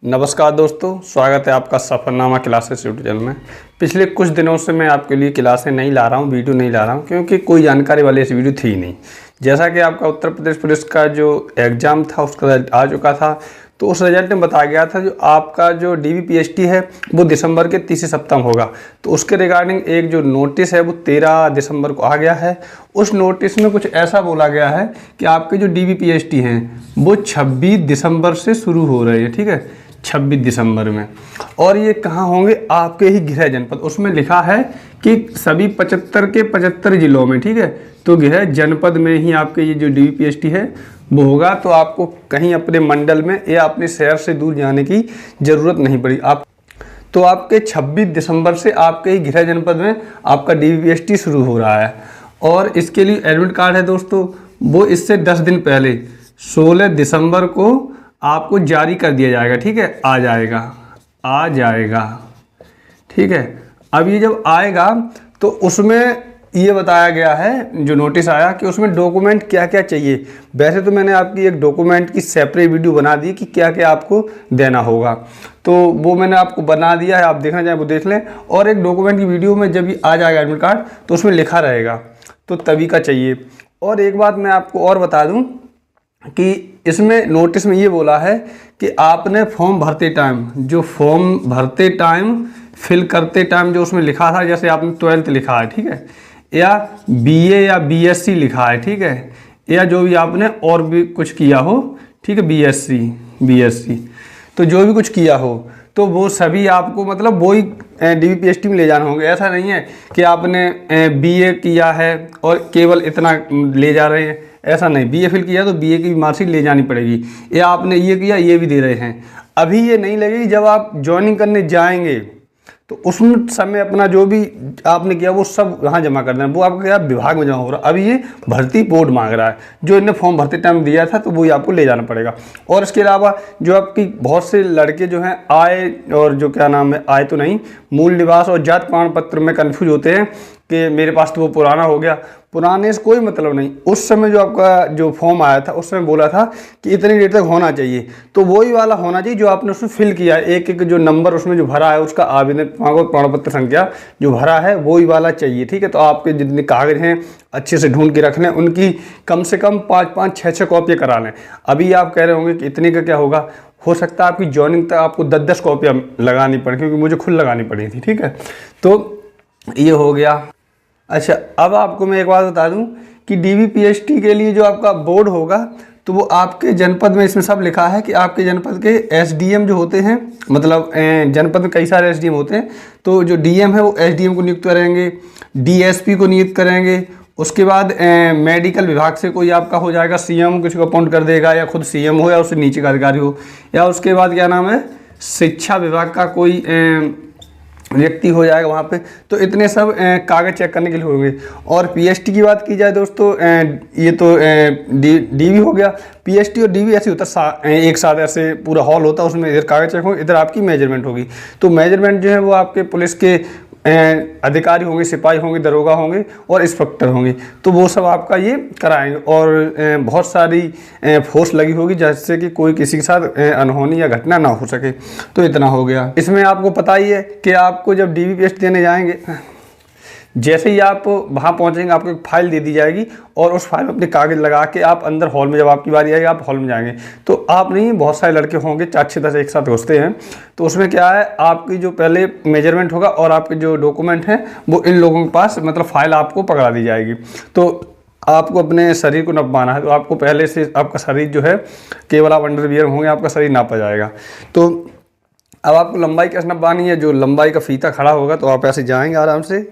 नमस्कार दोस्तों, स्वागत है आपका सफ़रनामा क्लासेस यूट्यूब चैनल में। पिछले कुछ दिनों से मैं आपके लिए क्लासें नहीं ला रहा हूँ, वीडियो नहीं ला रहा हूँ, क्योंकि कोई जानकारी वाली ऐसी वीडियो थी नहीं। जैसा कि आपका उत्तर प्रदेश पुलिस का जो एग्ज़ाम था उसका रिजल्ट आ चुका था, तो उस रिजल्ट में बताया गया था जो आपका जो DVPST है वो दिसंबर के तीसरे सप्ताह में होगा। तो उसके रिगार्डिंग एक जो नोटिस है वो 13 दिसंबर को आ गया है। उस नोटिस में कुछ ऐसा बोला गया है कि आपके जो DVPST हैं वो 26 दिसंबर से शुरू हो रहे हैं, ठीक है, 26 दिसंबर में। और ये कहाँ होंगे? आपके ही गृह जनपद। उसमें लिखा है कि सभी 75 के 75 जिलों में, ठीक है। तो गृह जनपद में ही आपके ये जो DVPST है वो होगा। तो आपको कहीं अपने मंडल में या अपने शहर से दूर जाने की ज़रूरत नहीं पड़ी। तो आपके 26 दिसंबर से आपके ही गृह जनपद में आपका DVPST शुरू हो रहा है। और इसके लिए एडमिट कार्ड है दोस्तों, वो इससे 10 दिन पहले 16 दिसंबर को आपको जारी कर दिया जाएगा, ठीक है। आ जाएगा, ठीक है। अब ये जब आएगा तो उसमें ये बताया गया है, जो नोटिस आया, कि उसमें डॉक्यूमेंट क्या क्या चाहिए। वैसे तो मैंने आपकी एक डॉक्यूमेंट की सेपरेट वीडियो बना दी कि क्या क्या आपको देना होगा, तो वो मैंने आपको बना दिया है। आप देखना चाहें वो देख लें। और एक डॉक्यूमेंट की वीडियो में जब भी आ जाएगा एडमिट कार्ड तो उसमें लिखा रहेगा, तो तभी का चाहिए। और एक बात मैं आपको और बता दूँ कि इसमें नोटिस में ये बोला है कि आपने फॉर्म भरते टाइम फिल करते टाइम जो उसमें लिखा था, जैसे आपने 12th लिखा है, ठीक है, या BA या BSc लिखा है, ठीक है, या जो भी आपने और भी कुछ किया हो, ठीक है, BSc, तो जो भी कुछ किया हो तो वो सभी आपको मतलब वही DVPST में ले जाना होंगे। ऐसा नहीं है कि आपने BA किया है और केवल इतना ले जा रहे हैं, ऐसा नहीं। BA फिल किया तो BA की भी मार्कशीट ले जानी पड़ेगी, या आपने ये किया ये भी दे रहे हैं। अभी ये नहीं लगेगी, जब आप ज्वाइनिंग करने जाएंगे तो उस समय अपना जो भी आपने किया वो सब यहाँ जमा कर देना। वो आपका क्या विभाग में जमा हो रहा है। अभी ये भर्ती बोर्ड मांग रहा है, जो इन्हें फॉर्म भरते टाइम दिया था तो वही आपको ले जाना पड़ेगा। और इसके अलावा जो आपकी बहुत से लड़के जो हैं आय और जो क्या नाम है, आय तो नहीं, मूल निवास और जात प्रमाण पत्र में कन्फ्यूज होते हैं कि मेरे पास तो वो पुराना हो गया। पुराने से कोई मतलब नहीं। उस समय जो आपका जो फॉर्म आया था उस समय बोला था कि इतनी डेट तक होना चाहिए, तो वही वाला होना चाहिए जो आपने उसमें फिल किया है। एक एक जो नंबर उसमें जो भरा है, उसका आवेदन प्रमाण पत्र संख्या जो भरा है वही वाला चाहिए, ठीक है। तो आपके जितने कागज हैं अच्छे से ढूंढ के रख लें, उनकी कम से कम 5-5, 6-6 कॉपियाँ करा लें। अभी आप कह रहे होंगे कि इतने का क्या होगा, हो सकता है आपकी ज्वाइनिंग तक आपको 10-10 कॉपियाँ लगानी पड़ी, क्योंकि मुझे खुद लगानी पड़ी थी, ठीक है। तो ये हो गया। अच्छा, अब आपको मैं एक बात बता दूं कि DVPST के लिए जो आपका बोर्ड होगा तो वो आपके जनपद में, इसमें सब लिखा है कि आपके जनपद के SDM जो होते हैं, मतलब जनपद में कई सारे SDM होते हैं, तो जो DM है वो SDM को नियुक्त करेंगे, DSP को नियुक्त करेंगे। उसके बाद मेडिकल विभाग से कोई आपका हो जाएगा, CM किसी को अपॉइंट कर देगा, या खुद CM हो या उससे नीचे का अधिकारी हो, या उसके बाद क्या नाम है, शिक्षा विभाग का कोई व्यक्ति हो जाएगा वहाँ पे। तो इतने सब कागज़ चेक करने के लिए होंगे। और PST की बात की जाए दोस्तों, ये तो DV हो गया। PST और DV ऐसे होता है, एक साथ ऐसे पूरा हॉल होता है, उसमें इधर कागज़ चेक होंगे, इधर आपकी मेजरमेंट होगी। तो मेजरमेंट जो है वो आपके पुलिस के अधिकारी होंगे, सिपाही होंगे, दरोगा होंगे और इंस्पेक्टर होंगे, तो वो सब आपका ये कराएंगे। और बहुत सारी फोर्स लगी होगी जिससे कि कोई किसी के साथ अनहोनी या घटना ना हो सके। तो इतना हो गया। इसमें आपको पता ही है कि आपको जब DVPST देने जाएंगे, जैसे ही आप वहाँ पहुँचेंगे आपको एक फाइल दे दी जाएगी, और उस फाइल में अपने कागज़ लगा के आप अंदर हॉल में, जब आपकी बारी आएगी आप हॉल में जाएंगे, तो आप नहीं, बहुत सारे लड़के होंगे, 4-6-10 एक साथ घुसते हैं। तो उसमें क्या है, आपकी जो पहले मेजरमेंट होगा और आपके जो डॉक्यूमेंट हैं वो इन लोगों के पास, मतलब फाइल आपको पकड़ा दी जाएगी। तो आपको अपने शरीर को नपाना है, तो आपको पहले से आपका शरीर जो है, केवल आप अंडरवियर होंगे, आपका शरीर नापा जाएगा। तो अब आपको लंबाई कैसे नपानी है, जो लंबाई का फीता खड़ा होगा तो आप ऐसे जाएंगे आराम से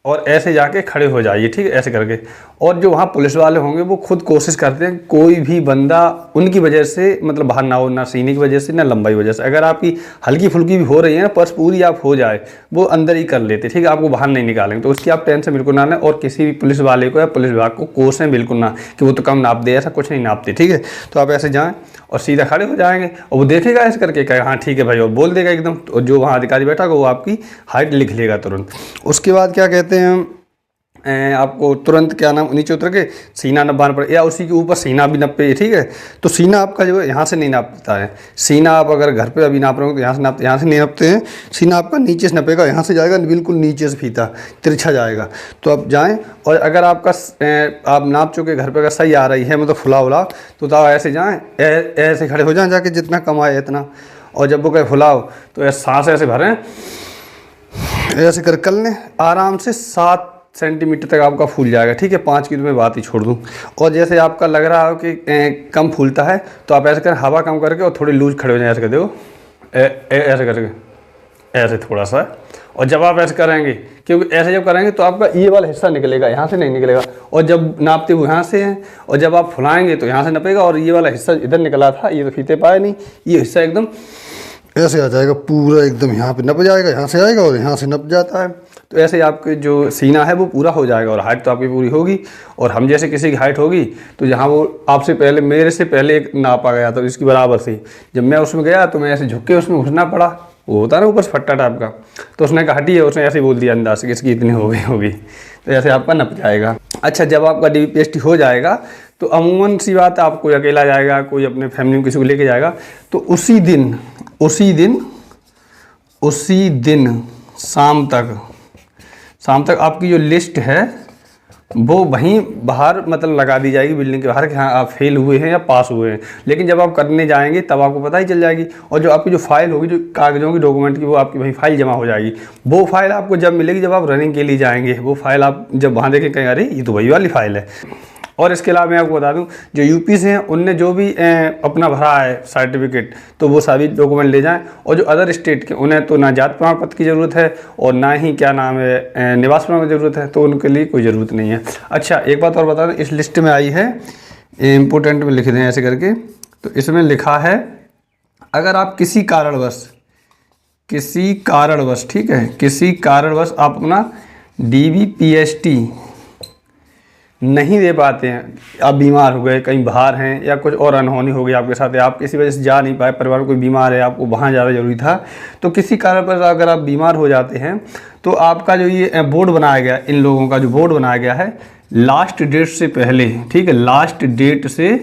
और ऐसे जाके खड़े हो जाइए, ठीक है, ऐसे करके। और जो वहाँ पुलिस वाले होंगे वो खुद कोशिश करते हैं कोई भी बंदा उनकी वजह से मतलब बाहर ना हो, ना सीने की वजह से, ना लंबाई वजह से। अगर आपकी हल्की फुल्की भी हो रही है ना, पर्स पूरी आप हो जाए, वो अंदर ही कर लेते, ठीक है, आपको बाहर नहीं निकालेंगे। तो उसकी आप टेंशन बिल्कुल ना लें। और किसी भी पुलिस वाले को या पुलिस विभाग को कोसें बिल्कुल ना कि वो तो कम नाप दे, ऐसा कुछ नहीं नापते, ठीक है। तो आप ऐसे जाएँ और सीधा खड़े हो जाएंगे, और वो देखेगा ऐसे करके, कहेगा हाँ ठीक है भाई, और बोल देगा एकदम। तो जो वहाँ अधिकारी बैठा होगा वो आपकी हाइट लिख लेगा तुरंत। उसके बाद क्या कहते हैं, आपको तुरंत क्या नाम नीचे उतर के सीना नपाना पड़े, या उसी के ऊपर सीना भी नपे, ठीक है। तो सीना आपका जो है यहाँ से नहीं नापता है। सीना आप अगर घर पे अभी नाप रहे हो तो यहाँ से नापते, यहाँ से नहीं नापते हैं। सीना आपका नीचे से नपेगा, यहाँ से जाएगा बिल्कुल नीचे से फीता तिरछा जाएगा। तो आप जाएँ, और अगर आपका आप नाप चुके घर पर अगर सही आ रही है मतलब फुला उला, तो ऐसे जाएँ, ऐसे खड़े हो जाएँ जाके, जितना कमाए इतना। और जब वो कहे फुलाओ तो ऐसे सांस ऐसे भरें, ऐसे कर लें, आराम से 7 सेंटीमीटर तक आपका फूल जाएगा, ठीक है। 5 की तो मैं बात ही छोड़ दूँ। और जैसे आपका लग रहा हो कि कम फूलता है तो आप ऐसे करें, हवा कम करके और थोड़ी लूज खड़े हो जाए, ऐसे कर दो, ऐसे करके, ऐसे थोड़ा सा। और जब आप ऐसे करेंगे, क्योंकि ऐसे जब करेंगे तो आपका ये वाला हिस्सा निकलेगा, यहाँ से नहीं निकलेगा। और जब नापते हुए यहाँ से हैं, और जब आप फुलाएंगे तो यहाँ से नपेगा, और ये वाला हिस्सा इधर निकला था, ये तो फीते पाए नहीं, ये हिस्सा एकदम ऐसे आ जाएगा पूरा, एकदम यहाँ पे नप जाएगा, यहाँ से आएगा और यहाँ से नप जाता है। तो ऐसे आपके जो सीना है वो पूरा हो जाएगा, और हाइट तो आपकी पूरी होगी। और हम जैसे किसी की हाइट होगी तो जहाँ वो आपसे पहले, मेरे से पहले एक नापा गया था इसकी बराबर से, जब मैं उसमें गया तो मैं ऐसे झुक के उसमें घुसना पड़ा, वो होता है ना ऊपर से फट्टा टाइप का। तो उसने कहा हटी है, उसने ऐसे बोल दिया अंदाज से कि इसकी इतनी हो गई होगी, तो ऐसे आपका नप जाएगा। अच्छा, जब आपका DBPST हो जाएगा तो अमूमन सी बात है, आप कोई अकेला जाएगा, कोई अपने फैमिली में किसी को लेके जाएगा, तो उसी दिन शाम तक आपकी जो लिस्ट है वो वहीं बाहर मतलब लगा दी जाएगी बिल्डिंग के बाहर कि हाँ आप फेल हुए हैं या पास हुए हैं। लेकिन जब आप करने जाएंगे तब आपको पता ही चल जाएगी। और जो आपकी जो फाइल होगी, जो कागज़ों की, डॉक्यूमेंट की, वो आपकी वहीं फाइल जमा हो जाएगी। वो फाइल आपको जब मिलेगी, जब आप रनिंग के लिए जाएंगे, वो फाइल आप जब वहाँ देखें कहेंगे अरे ये तो वही वाली फाइल है। और इसके अलावा मैं आपको बता दूं, जो यूपी से हैं उनने जो भी अपना भरा है सर्टिफिकेट, तो वो सभी डॉक्यूमेंट ले जाएं। और जो अदर स्टेट के, उन्हें तो ना जाति प्रमाण पत्र की ज़रूरत है और ना ही क्या नाम है निवास प्रमाण की ज़रूरत है, तो उनके लिए कोई ज़रूरत नहीं है। अच्छा, एक बात और बता दूँ, इस लिस्ट में आई है, इम्पोर्टेंट में लिख दें ऐसे करके, तो इसमें लिखा है अगर आप किसी कारणवश, ठीक है, किसी कारणवश आप अपना DBPST नहीं दे पाते हैं, आप बीमार हो गए, कहीं बाहर हैं, या कुछ और अनहोनी हो गई आपके साथ, या आप किसी वजह से जा नहीं पाए, परिवार में कोई बीमार है, आपको वहाँ ज़्यादा ज़रूरी था, तो किसी कारण पर अगर आप बीमार हो जाते हैं तो आपका जो ये बोर्ड बनाया गया, इन लोगों का जो बोर्ड बनाया गया है, लास्ट डेट से पहले, ठीक है, लास्ट डेट से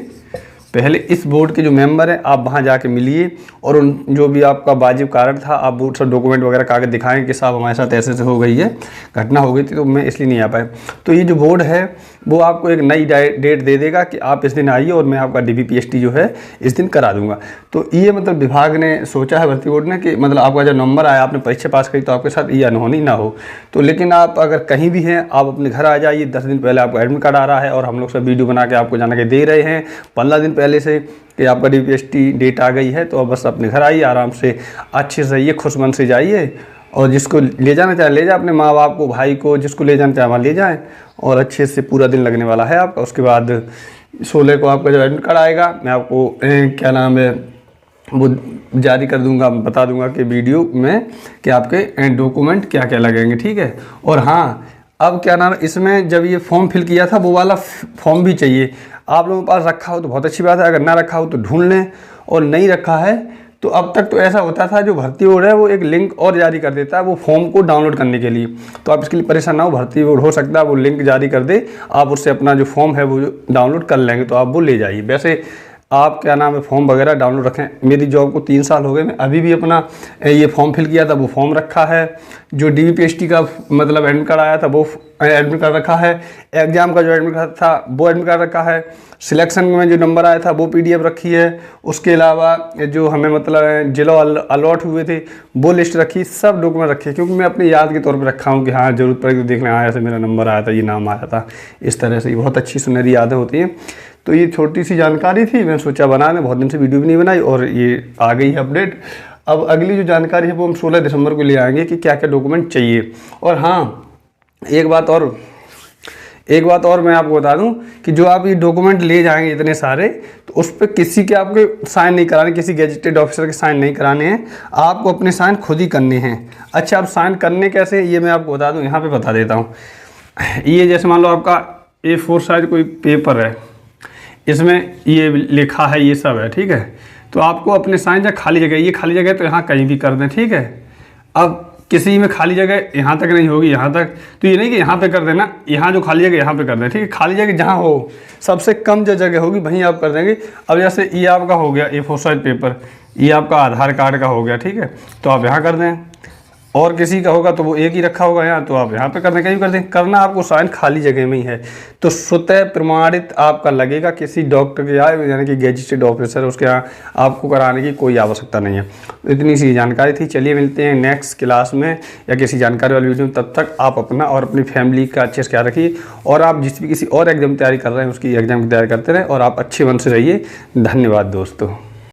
पहले इस बोर्ड के जो मेंबर हैं आप वहाँ जाके मिलिए, और उन जो भी आपका वाजिब कारण था आप वो सब डॉक्यूमेंट वगैरह कागज दिखाएं कि साहब हमारे साथ ऐसे हो गई है, घटना हो गई थी, तो मैं इसलिए नहीं आ पाया। तो ये जो बोर्ड है वो आपको एक नई डेट दे देगा कि आप इस दिन आइए और मैं आपका DBPST जो है इस दिन करा दूंगा। तो ये मतलब विभाग ने सोचा है, भर्ती बोर्ड ने, कि मतलब आपका जब नंबर आया, आपने परीक्षा पास करी, तो आपके साथ ये अनहोनी ना हो। तो लेकिन आप अगर कहीं भी हैं, आप अपने घर आ जाइए, 10 दिन पहले आपका एडमिट कार्ड आ रहा है, और हम लोग सब वीडियो बना के आपको जाना के दे रहे हैं 15 दिन पहले से कि आपका DBPST डेट आ गई है। तो अब बस अपने घर आइए, आराम से अच्छे से रहिए, खुश मन से जाइए, और जिसको ले जाना चाहे ले जाए, अपने माँ बाप को, भाई को, जिसको ले जाना चाहे वहाँ ले जाएँ, और अच्छे से पूरा दिन लगने वाला है आपका। उसके बाद 16 को आपका जब एडमिट कार्ड आएगा, मैं आपको क्या नाम है वो जारी कर दूंगा, बता दूंगा कि वीडियो में कि आपके डॉक्यूमेंट क्या क्या लगेंगे, ठीक है। और हाँ, अब क्या नाम है, इसमें जब ये फॉर्म फिल किया था वो वाला फॉर्म भी चाहिए। आप लोगों के पास रखा हो तो बहुत अच्छी बात है, अगर ना रखा हो तो ढूंढ लें, और नहीं रखा है तो अब तक तो ऐसा होता था, जो भर्ती बोर्ड है वो एक लिंक और जारी कर देता है वो फॉर्म को डाउनलोड करने के लिए। तो आप इसके लिए परेशान ना हो, भर्ती बोर्ड हो सकता है वो लिंक जारी कर दे, आप उससे अपना जो फॉर्म है वो डाउनलोड कर लेंगे, तो आप वो ले जाइए। वैसे आप क्या नाम है फॉर्म वगैरह डाउनलोड रखें। मेरी जॉब को 3 साल हो गए, मैं अभी भी अपना ये फॉर्म फिल किया था वो फॉर्म रखा है, जो DBPST का मतलब एडमिट कार्ड आया था वो एडमिट कार्ड रखा है, एग्ज़ाम का जो एडमिट कार्ड था वो एडमिट कार्ड रखा है, सिलेक्शन में जो नंबर आया था वो PDF रखी है, उसके अलावा जो हमें मतलब जिला अलॉट हुए थे वो लिस्ट रखी, सब डॉक्यूमेंट रखे, क्योंकि मैं अपनी याद के तौर पर रखा हूँ कि हाँ जरूरत पड़ेगी तो देखना, हाँ ऐसे मेरा नंबर आया था, ये नाम आया था, इस तरह से बहुत अच्छी सुनहरी यादें होती हैं। तो ये छोटी सी जानकारी थी, मैंने सोचा बना दें, बहुत दिन से वीडियो भी नहीं बनाई और ये आ गई है अपडेट। अब अगली जो जानकारी है वो हम 16 दिसंबर को ले आएंगे कि क्या क्या डॉक्यूमेंट चाहिए। और हाँ, एक बात और मैं आपको बता दूं कि जो आप ये डॉक्यूमेंट ले जाएंगे इतने सारे, तो उस पर किसी के आपके साइन नहीं कराने, किसी गेजेटेड ऑफिसर के साइन नहीं कराने हैं, आपको अपने साइन खुद ही करने हैं। अच्छा, अब साइन करने कैसे, ये मैं आपको बता दूँ, यहाँ पे बता देता हूँ। ये जैसे मान लो आपका A4 साइज कोई पेपर है, इसमें ये लिखा है, ये सब है, ठीक है। तो आपको अपने साइन, जहाँ खाली जगह, ये खाली जगह तो यहाँ कहीं भी कर दें, ठीक है। अब किसी में खाली जगह यहाँ तक नहीं होगी, यहाँ तक, तो ये नहीं कि यहाँ पे कर देना, यहाँ जो खाली जगह यहाँ पे कर दें, ठीक है। खाली जगह जहाँ हो, सबसे कम जो जगह होगी वहीं आप कर देंगे। अब जैसे ये आपका हो गया A4 साइज पेपर, ये आपका आधार कार्ड का हो गया, ठीक है, तो आप यहाँ कर दें। और किसी का होगा तो वो एक ही रखा होगा यहाँ, तो आप यहाँ पे कर दें, कहीं कर दें। करना आपको साइन खाली जगह में ही है, तो स्वतः प्रमाणित आपका लगेगा। किसी डॉक्टर के यहाँ यानी कि गेजिटेड ऑफिसर उसके यहाँ आपको कराने की कोई आवश्यकता नहीं है। इतनी सी जानकारी थी। चलिए मिलते हैं नेक्स्ट क्लास में या किसी जानकारी वाली वीडियो में। तब तक आप अपना और अपनी फैमिली का अच्छे से ख्याल रखिए, और आप जिस भी किसी और एग्जाम तैयारी कर रहे हैं उसकी एग्जाम की तैयारी करते रहें, और आप अच्छे मन से रहिए। धन्यवाद दोस्तों।